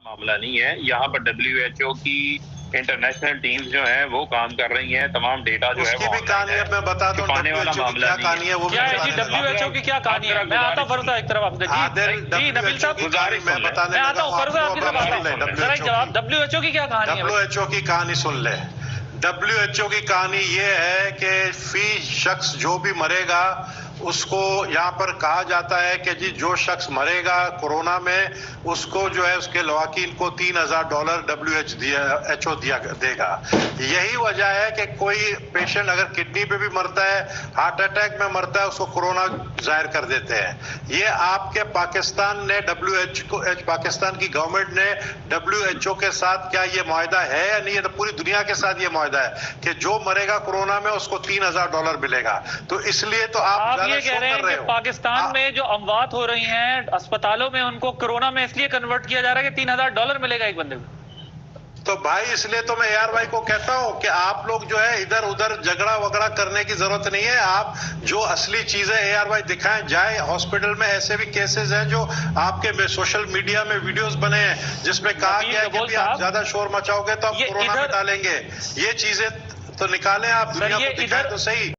معاملہ نہیں ہے. یہاں پر WHO کی انٹرنیشنل ٹیمز جو ہیں وہ کام کر رہی ہیں. تمام ڈیٹا جو ہے اس کی بھی کہانی اب میں بتاتا ہوں WHO کی کیا کہانی ہے وہ کیا ہے جی WHO کی کیا کہانی ہے. میں آتا ہوں فروخت ایک طرف آپ جی نبیل صاحب میں آتا ہوں فروخت آپ کی طرف آتا ہوں. ذرا ایک جواب WHO کی کیا کہانی ہے. WHO کی کہانی سن لے. WHO کی کہانی یہ ہے کہ فی شخص جو بھی مرے گا اس کو یہاں پر کہا جاتا ہے کہ جی جو شخص مرے گا کورونا میں اس کو جو ہے اس کے لواحقین کو $3000 WHO دے گا. یہی وجہ ہے کہ کوئی پیشنٹ اگر کڈنی پہ بھی مرتا ہے, ہارٹ اٹیک میں مرتا ہے, اس کو کورونا ظاہر کر دیتے ہیں. یہ آپ کے پاکستان نے پاکستان کی گورنمنٹ نے WHO کے ساتھ کیا یہ معاہدہ ہے یا نہیں ہے؟ تو پوری دنیا کے ساتھ یہ معاہدہ ہے کہ جو مرے گا کورونا میں اس کو $3000 ملے گا. تو اس لیے تو آپ یہ کہہ رہے ہیں کہ پاکستان میں جو اموات ہو رہی ہیں اسپتالوں میں ان کو کورونا میں اس لیے کنورٹ کیا جا رہا ہے کہ $3000 ملے گا ایک بندے کو. تو بھائی اس لیے تو میں AR بھائی کو کہتا ہوں کہ آپ لوگ جو ہے ادھر ادھر جھگڑا وگڑا کرنے کی ضرورت نہیں ہے. آپ جو اصلی چیزیں AR بھائی دکھائیں. جائے ہاسپٹل میں ایسے بھی کیسز ہیں جو آپ کے سوشل میڈیا میں ویڈیوز بنے ہیں جس میں کہا گیا ہے کہ آپ زیادہ شور مچاؤ گے تو آپ کورونا میں ڈالیں گے. یہ چیزیں تو نکالیں, آپ دنیا کو دکھائیں تو صحیح.